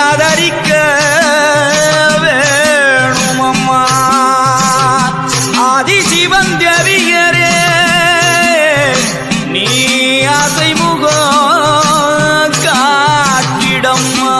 ஆதரிக்க வேணுமம்மா ஆதிசிவன் தேவியரே நீ அசைமுகம் காட்டிடம்மா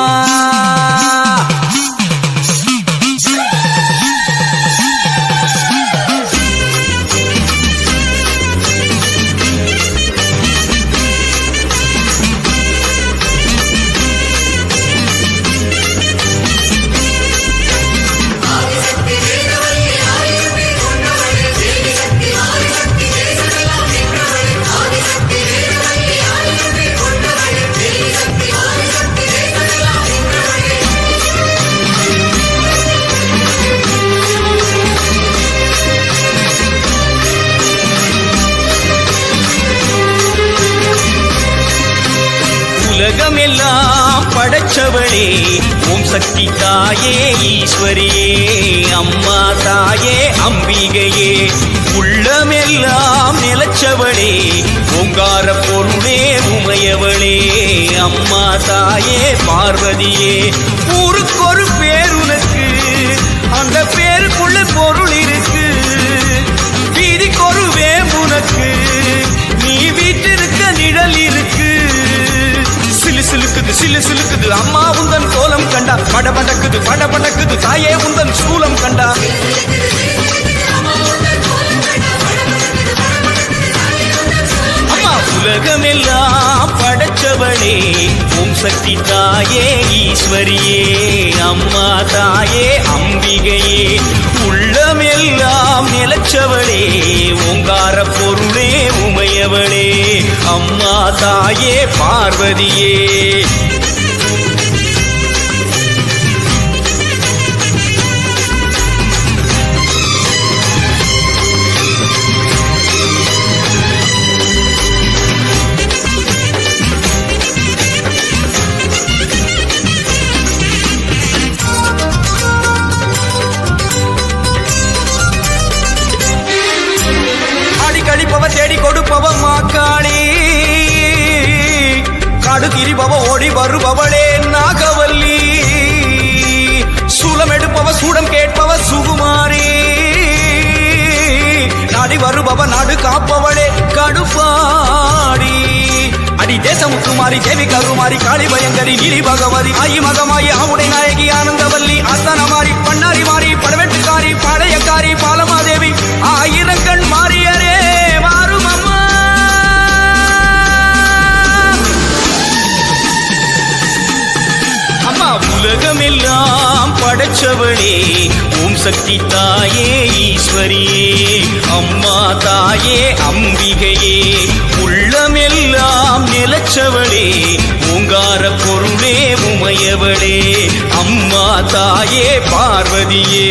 உலகமெல்லாம் படைச்சவளே ஓம் சக்தி தாயே ஈஸ்வரியே அம்மா தாயே அம்பிகையே உள்ளமெல்லாம் நிலச்சவளே ஓங்கார பொருளே உமையவளே அம்மா தாயே பார்வதியே ஊருக்கொரு பேருனக்கு அந்த பேருக்குள்ள பொருள் இருக்கு வீதிக்கொரு வேம்புனக்கு நீ வீட்டிருக்க நிழல் இருக்கு சிலு சிலுக்குது அம்மா உந்தன் கோலம் கண்டா படபடக்குது தாயே உந்தன் சூலம் கண்டா அம்மா உலகமெல்லாம் படைச்சவளே ஓம் சக்தி தாயே ஈஸ்வரியே அம்மா தாயே அம்பிகையே உள்ளமெல்லாம் நிலச்சவளே ஓங்கார பொருளே உமையவளே அம்மா தாயே பார்வதியே தேடி கொடுப்பவ மாக்காளி காடு திரிபவ ஓடி வருபவளே நாகவல்லி சூலம் எடுப்பவ சூடம் கேட்பவ சுகுமாரி நாடி வருபவ நாடு காப்பவளே கடுப்பாடி அடி தேசமுத்துமாரி தேவி கருமாரி காளி பயங்கரி நீலி பகவதி ஆயி மகமாயி ஆவுடை நாயகி ஆனந்தவல்லி அஸ்தானமாரி பண்ணாரி மாறி படவெட்டுக்காரி பாளையக்காரி பாலமாதேவி ஆயிரங்கண் மாரியரே மாறும் அம்மா அம்மா உலகமெல்லாம் படைச்சவளே ஓம் சக்தி தாயே ஈஸ்வரியே அம்மா தாயே அம்பிகையே உள்ளமெல்லாம் நிலச்சவளே ஓங்கார பொருளே உமையவளே அம்மா தாயே பார்வதியே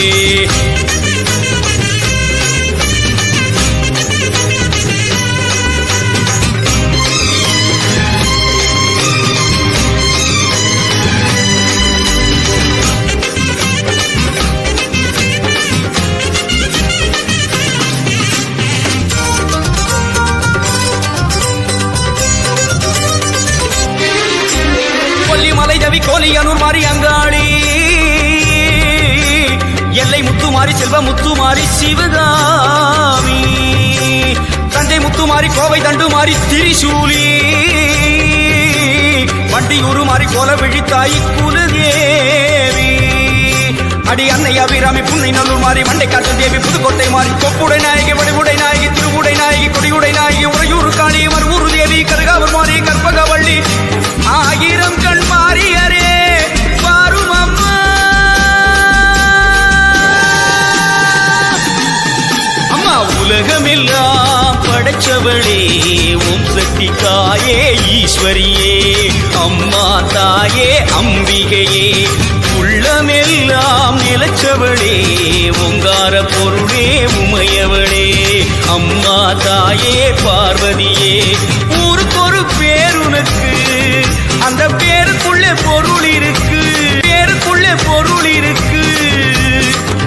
கோலியனூர் மாறி அங்காளி எல்லை முத்துமாரி செல்வ முத்துமாரி சிவகாமி தஞ்சை முத்துமாரி கோவை தண்டுமாரி திரிசூலி வண்டியூரு மாறி கோல விழித்தாயி குலதேவி அடி அன்னை அபிராமி புன்னை நல்லூர் மாறி மண்டை காட்டு தேவி புதுக்கோட்டை மாறி கொப்புடை நாயகி வடிவுடை நாயகி திருவுடை நாயகி கொடியுடை நாயகி உறையூர் காளி மறுவூர் தேவி கருகாவூர் மாறி கற்பகவள்ளி ஆயிரம் கண் மாறியரே பாரும் அம்மா அம்மா உலகமெல்லாம் படைச்சவளே ஓம் சக்தி தாயே ஈஸ்வரியே அம்மா தாயே அம்பிகையே உள்ளமெல்லாம் நிலச்சவளே ஓங்கார பொருளே உமையவளே அம்மா தாயே பார்வதியே ஊருக்கொரு பேருனக்கு அந்த பேருக்குள்ளே பொருள் இருக்கு பேருக்குள்ளே பொருள் இருக்கு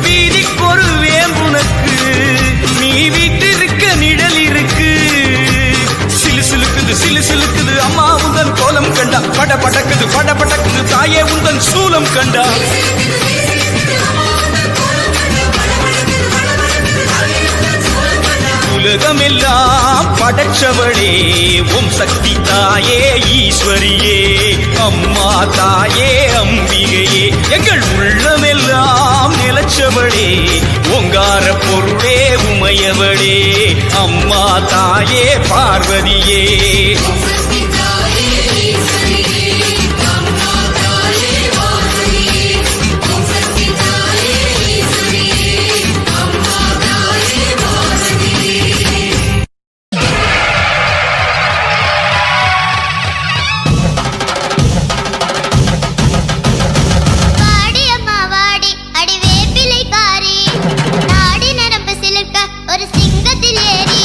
வீதிக்கொரு வேம்புனக்கு நீ வீட்டிருக்க நிழல் இருக்கு சிலு சிலுக்குது அம்மா உந்தன் கோலம் கண்டா பட படக்குது தாயே உந்தன் சூழ் கண்டா உலகமெல்லாம் படைச்சவளே ஓம் சக்தி தாயே ஈஸ்வரியே அம்மா தாயே அம்பிகையே எங்கள் உள்ளமெல்லாம் நிலச்சவளே ஓங்கார பொருளே உமையவளே அம்மா தாயே பார்வதியே ஒரு சிங்கத்தில் ஏறி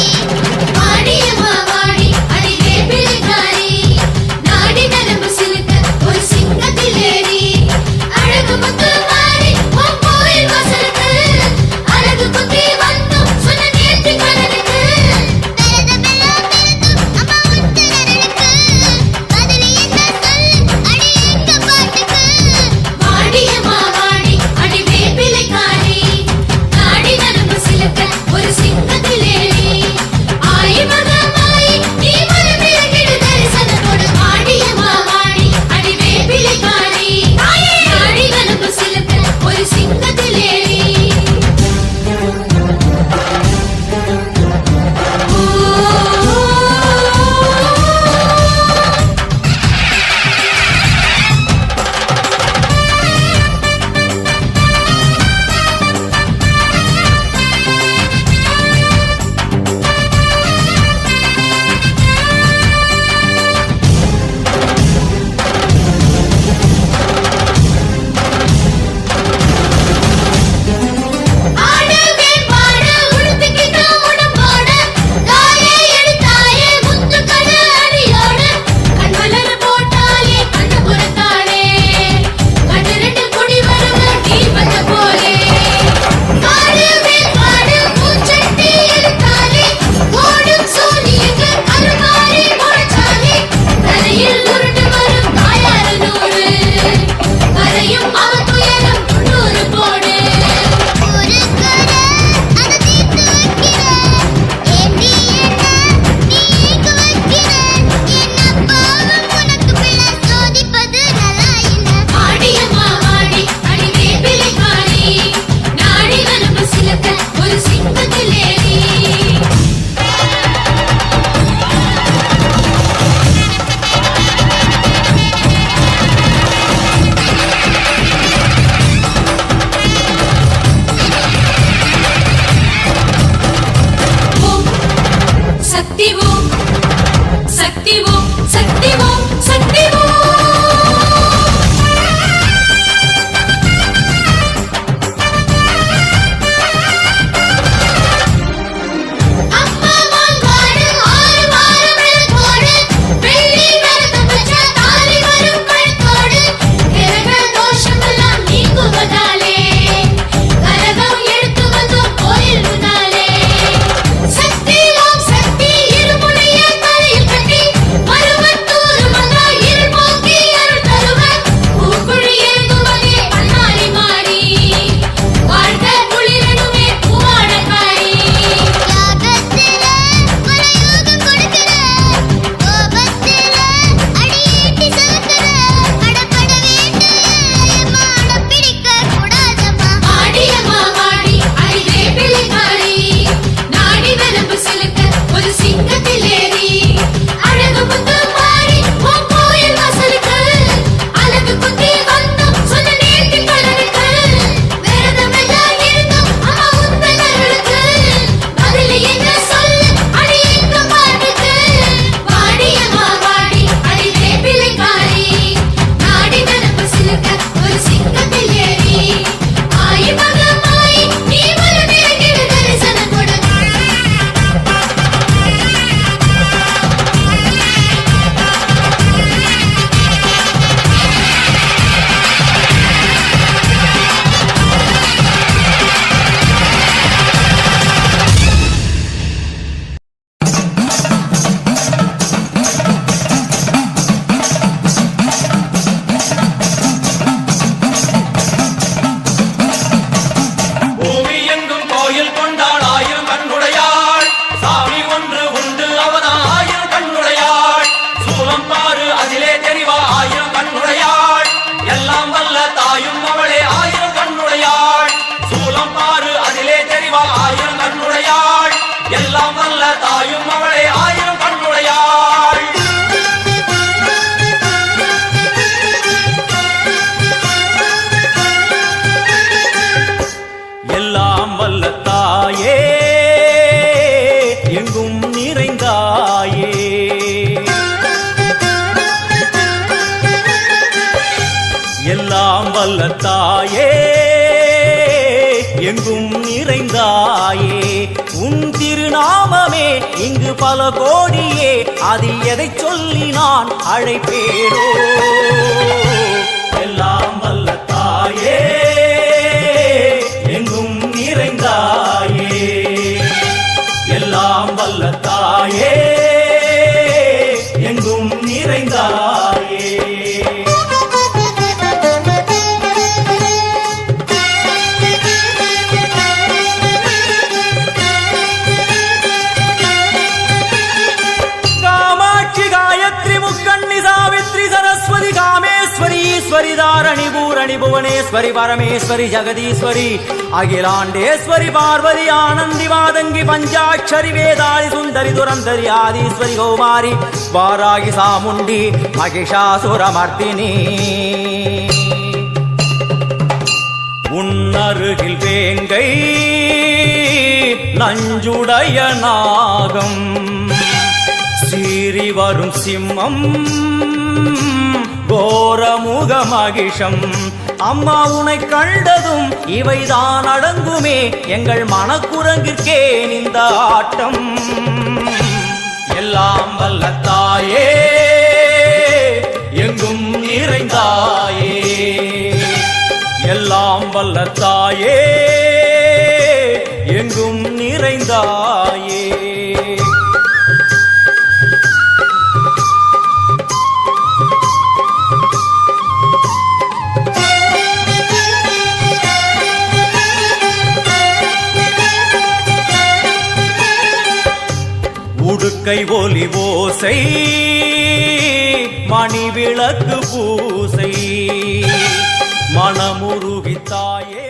வல்ல தாயே எங்கும் நிறைந்தாயே உன் திருநாமமே இங்கு பல கோடியே அதில் எதை சொல்லி நான் அழைப்பேனோ எல்லாம் வல்ல தாயே எங்கும் நிறைந்தாயே எல்லாம் வல்ல தாயே எங்கும் நிறைந்தாயே ஈஸ்வரி தாரணி பூரணி புவனேஸ்வரி பரமேஸ்வரி ஜெகதீஸ்வரி அகிலாண்டேஸ்வரி பார்வதி ஆனந்தி மாதங்கி பஞ்சாட்சரி வேதாளி சுந்தரி துரந்தரி ஆதீஸ்வரி கௌமாரி வாராகி சாமுண்டி மகிஷாசுரமர்த்தினி உன்னருகில் வேங்கை நஞ்சுடைய நாகம் சீறி வரும் சிம்மம் கோரமுக மகிஷம் அம்மா உனை கண்டதும் இவைதான் அடங்குமே எங்கள் மனக்குரங்கிற்கே இந்த ஆட்டம் எல்லாம் வல்ல தாயே எங்கும் நிறைந்தாயே எல்லாம் வல்ல தாயே எங்கும் நிறைந்தாயே உடுக்கை ஒலி ஓசை மணி விளக்கு பூசை மனமுருகி தாயே